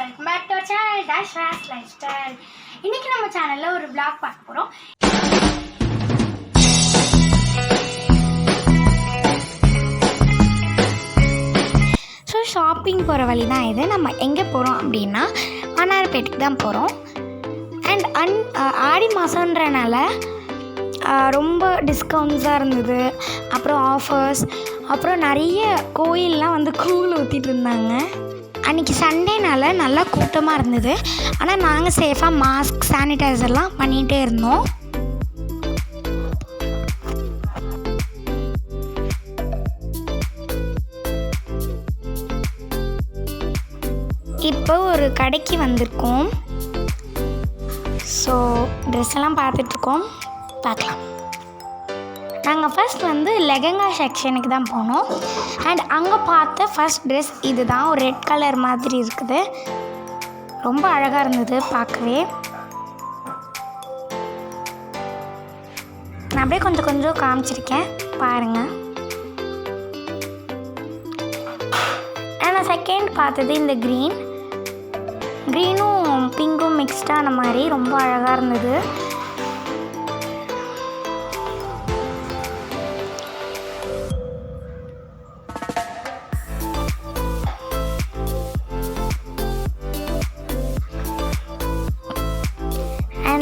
Welcome back to channel dash ராஸ் lifestyle. இன்னைக்கு நம்ம சேனல்ல ஒரு vlog பார்க்க போறோம். ஸோ ஷாப்பிங் போகிற வழி தான் இது. நம்ம எங்கே போகிறோம் அப்படின்னா மன்னார்பேட்டுக்கு தான் போகிறோம். அண்ட் ஆடி மாதன்றனால ரொம்ப டிஸ்கவுண்ட்ஸாக இருந்தது, அப்புறம் ஆஃபர்ஸ், அப்புறம் நிறைய கோயிலெலாம் வந்து கூழ் ஊற்றிட்டு இருந்தாங்க. அன்றைக்கி சண்டேனால நல்லா கூட்டமாக இருந்தது. ஆனால் நாங்கள் சேஃபாக மாஸ்க் சானிடைசர்லாம் பண்ணிகிட்டே இருந்தோம். இப்போ ஒரு கடைக்கு வந்திருக்கோம். ஸோ ட்ரெஸ் எல்லாம் பார்த்துட்ருக்கோம், பார்க்கலாம். நாங்கள் ஃபஸ்ட் வந்து லெஹங்கா செக்ஷனுக்கு தான் போனோம். அண்ட் அங்கே பார்த்த ஃபஸ்ட் ட்ரெஸ் இது தான். ஒரு ரெட் கலர் மாதிரி இருக்குது, ரொம்ப அழகாக இருந்தது பார்க்கவே. நான் அப்படியே கொஞ்சம் கொஞ்சம் காமிச்சிருக்கேன், பாருங்கள். நான் செகண்ட் பார்த்தது இந்த க்ரீனும் பிங்க்கும் மிக்ஸ்டான மாதிரி ரொம்ப அழகாக இருந்தது.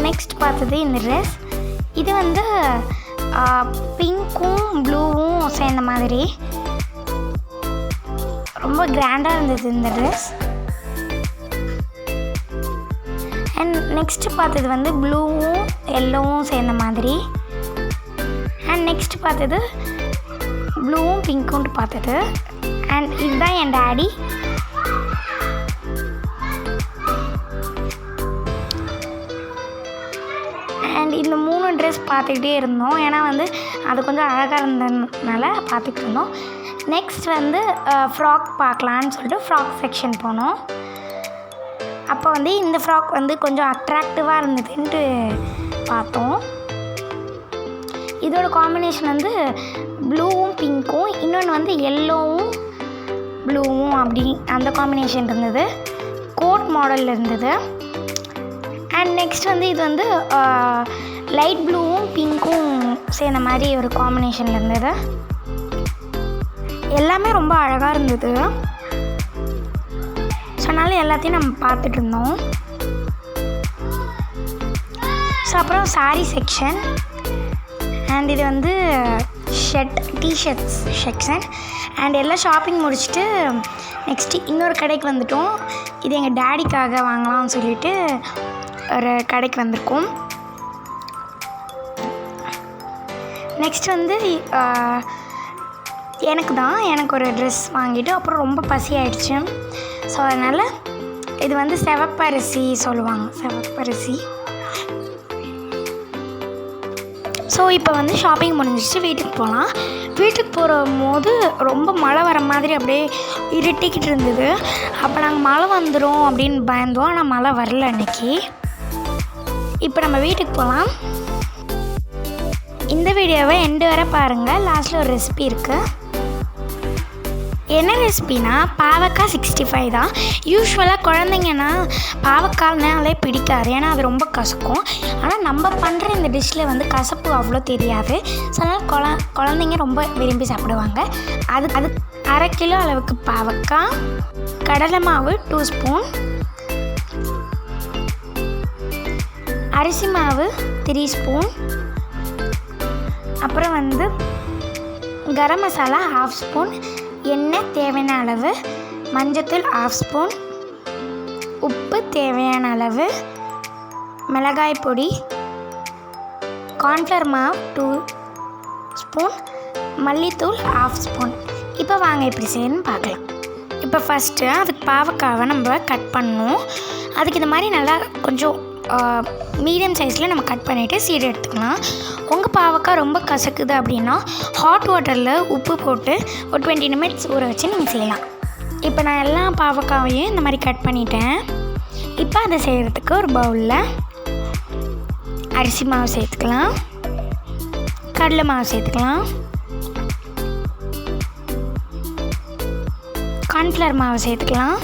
நெக்ஸ்ட் பார்த்தது இந்த ட்ரெஸ். இது வந்து பிங்க்கும் ப்ளூவும் சேர்ந்த மாதிரி ரொம்ப கிராண்டாக இருந்தது இந்த ட்ரெஸ். அண்ட் நெக்ஸ்ட்டு பார்த்தது வந்து ப்ளூவும் எல்லோவும் சேர்ந்த மாதிரி. அண்ட் நெக்ஸ்ட் பார்த்தது ப்ளூவும் பிங்க்குன்ட்டு பார்த்தது. அண்ட் இதுதான் என் டாடி. அண்ட் இந்த 3 ட்ரெஸ் பார்த்துக்கிட்டே இருந்தோம், ஏன்னா வந்து அது கொஞ்சம் அழகாக இருந்ததுனால பார்த்துட்டு இருந்தோம். நெக்ஸ்ட் வந்து ஃப்ராக் பார்க்கலான்னு சொல்லிட்டு ஃப்ராக் செக்ஷன் போனோம். அப்போ வந்து இந்த ஃப்ராக் வந்து கொஞ்சம் அட்ராக்டிவாக இருந்ததுன்ட்டு பார்த்தோம். இதோட காம்பினேஷன் வந்து ப்ளூவும் பிங்க்கும், இன்னொன்று வந்து எல்லோவும் ப்ளூவும் அப்படி அந்த காம்பினேஷன் இருந்தது. கோட் மாடலில் இருந்தது. அண்ட் நெக்ஸ்ட் வந்து இது வந்து லைட் ப்ளூவும் பிங்க்கும் சேர்ந்த மாதிரி ஒரு காம்பினேஷனில் இருந்தது. எல்லாமே ரொம்ப அழகாக இருந்தது. ஸோ அதனால் எல்லாத்தையும் நம்ம பார்த்துட்டு இருந்தோம். ஸோ அப்புறம் சாரீ செக்ஷன். அண்ட் இது வந்து டிஷர்ட்ஸ் செக்ஷன். அண்ட் எல்லாம் ஷாப்பிங் முடிச்சுட்டு நெக்ஸ்ட்டு இன்னொரு கடைக்கு வந்துட்டோம். இது எங்கள் டேடிக்காக வாங்கலாம்னு சொல்லிட்டு ஒரு கடைக்கு வந்திருக்கோம். நெக்ஸ்ட் வந்து எனக்கு ஒரு ட்ரெஸ் வாங்கிட்டு அப்புறம் ரொம்ப பசி ஆயிடுச்சு. ஸோ அதனால் இது வந்து சிவப்பரிசி சொல்லுவாங்க, சிவப்பரிசி. ஸோ இப்போ வந்து ஷாப்பிங் முடிஞ்சிச்சு, வீட்டுக்கு போகலாம். வீட்டுக்கு போகும்போது ரொம்ப மழை வர மாதிரி அப்படியே இருட்டிக்கிட்டு இருந்தது. அப்போ நாங்கள் மழை வந்துடும் அப்படின்னு பயந்தோம், ஆனால் மழை வரல அன்றைக்கி. இப்போ நம்ம வீட்டுக்கு போகலாம். இந்த வீடியோவை எண்டு வரை பாருங்கள், லாஸ்ட்டில் ஒரு ரெசிபி இருக்குது. என்ன ரெசிபினா பாவக்காய் 65 தான். யூஸ்வலாக குழந்தைங்கன்னா பாவக்காய்னாலே பிடிக்காது, ஏன்னா அது ரொம்ப கசக்கும். ஆனால் நம்ம பண்ணுற இந்த டிஷ்ஷில் வந்து கசப்பு அவ்வளோ தெரியாது. ஸோ அதனால் குழந்தைங்க ரொம்ப விரும்பி சாப்பிடுவாங்க. அது 1/2 கிலோ அளவுக்கு பாவக்காய், கடலை மாவு 2 ஸ்பூன், அரிசி மாவு 3 ஸ்பூன், அப்புறம் வந்து கரம் மசாலா 1/2 ஸ்பூன், எண்ணெய் தேவையான அளவு, மஞ்சத்தூள் 1/2 ஸ்பூன், உப்பு தேவையான அளவு, மிளகாய் பொடி, கார்ன்ஃப்ளவர் மாவு 2 ஸ்பூன், மல்லித்தூள் 1/2 ஸ்பூன். இப்போ வாங்க எப்படி செய்யணும்னு பார்க்கலாம். இப்போ ஃபஸ்ட்டு அதுக்கு பாவக்காவை நம்ம கட் பண்ணணும். அதுக்கு இந்த மாதிரி நல்லா கொஞ்சம் மீடியம் சைஸில் நம்ம கட் பண்ணிவிட்டு சீடு எடுத்துக்கலாம். உங்கள் பாவக்காய் ரொம்ப கசக்குது அப்படின்னா ஹாட் வாட்டரில் உப்பு போட்டு ஒரு 20 நிமிட்ஸ் ஊற வச்சு நீங்கள் செய்யலாம். இப்போ நான் எல்லா பாவக்காவையும் இந்த மாதிரி கட் பண்ணிட்டேன். இப்போ அதை செய்கிறதுக்கு ஒரு பவுலில் அரிசி மாவு சேர்த்துக்கலாம், கடலை மாவு சேர்த்துக்கலாம், கார்ன்ஃப்ளவர் மாவு சேர்த்துக்கலாம்,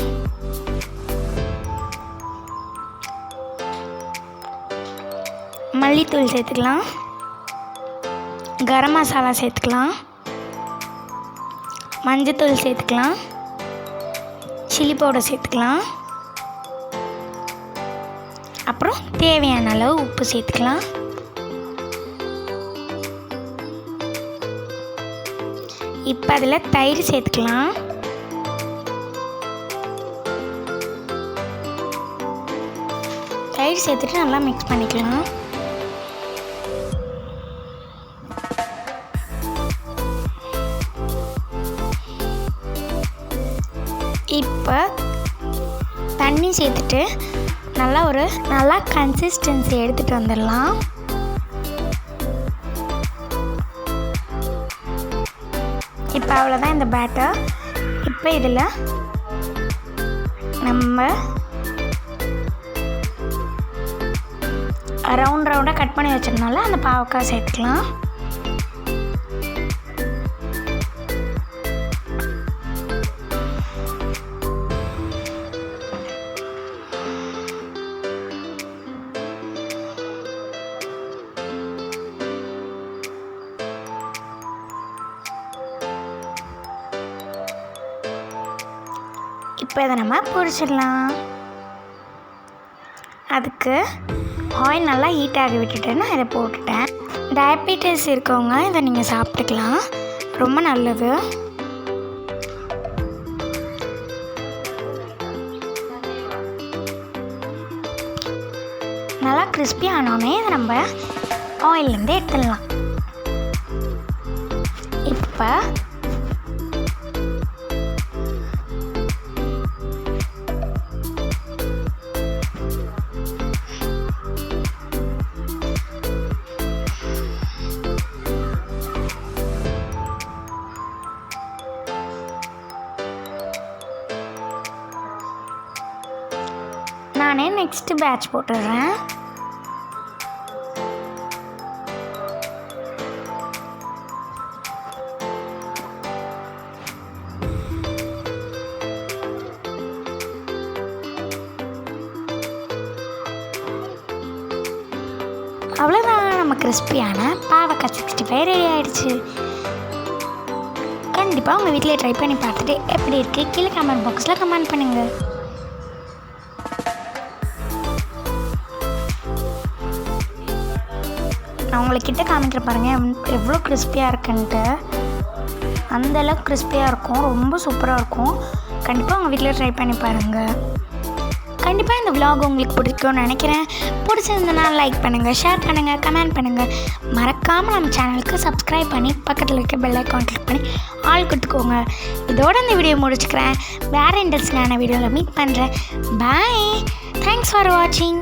மல்லித்தூள் சேர்த்துக்கலாம், கரம் மசாலா சேர்த்துக்கலாம், மஞ்சத்தூள் சேர்த்துக்கலாம், சில்லி பவுடர் சேர்த்துக்கலாம், அப்புறம் தேவையான அளவு உப்பு சேர்த்துக்கலாம். இப்போ அதில் தயிர் சேர்த்துக்கலாம். தயிர் சேர்த்துட்டு நல்லா மிக்ஸ் பண்ணிக்கலாம். இப்போ தண்ணி சேர்த்துட்டு நல்லா கன்சிஸ்டன்சி எடுத்துகிட்டு வந்துடலாம். இப்போ அவ்வளோதான் இந்த பேட்டர். இப்போ இதில் நம்ம ரவுண்டாக கட் பண்ணி வச்சிருந்தோம்ல அந்த பாவக்காய் சேர்த்துக்கலாம். இப்போ இதை நம்ம பொரிச்சிடலாம். அதுக்கு ஆயில் நல்லா ஹீட் ஆகி விட்டுட்டு நான் இதை போட்டுட்டேன். டயபெட்டிஸ் இருக்கவங்க இதை நீங்கள் சாப்பிட்டுக்கலாம், ரொம்ப நல்லது. நல்லா கிறிஸ்பி ஆனோடனே இதை நம்ம ஆயிலேருந்து எடுத்துடலாம். இப்போ நானே நெக்ஸ்ட் பேட்ச் போட்டுடுறேன். அவ்வளோதான், நம்ம கிறிஸ்பியான பாவக்காய் 65 ரெடி ஆகிடுச்சு. கண்டிப்பாக உங்கள் வீட்டில் ட்ரை பண்ணி பார்த்துட்டு எப்படி இருக்குது கீழே கமெண்ட் பாக்ஸில் கமெண்ட் பண்ணுங்கள். நான் உங்கள்கிட்ட காமிக்கிற பாருங்கள் எவ்வளோ கிறிஸ்பியாக இருக்குன்ட்டு. அந்தளவுக்கு கிறிஸ்பியாக இருக்கும், ரொம்ப சூப்பராக இருக்கும். கண்டிப்பாக உங்கள் வீட்டில் ட்ரை பண்ணி பாருங்கள். கண்டிப்பாக இந்த vlog உங்களுக்கு பிடிக்கும்னு நினைக்கிறேன். பிடிச்சிருந்தனா லைக் பண்ணுங்கள், ஷேர் பண்ணுங்கள், கமெண்ட் பண்ணுங்கள். மறக்காமல் நம்ம சேனலுக்கு சப்ஸ்கிரைப் பண்ணி பக்கத்தில் இருக்க பெல் ஐக்கான் கிளிக் பண்ணி ஆல் கொடுத்துக்கோங்க. இதோட இந்த வீடியோ முடிச்சுக்கிறேன். வேறு இன்ட்ரெஸ்டிங்கான வீடியோவில் மீட் பண்ணுறேன். பாய். தேங்க்ஸ் ஃபார் வாட்சிங்.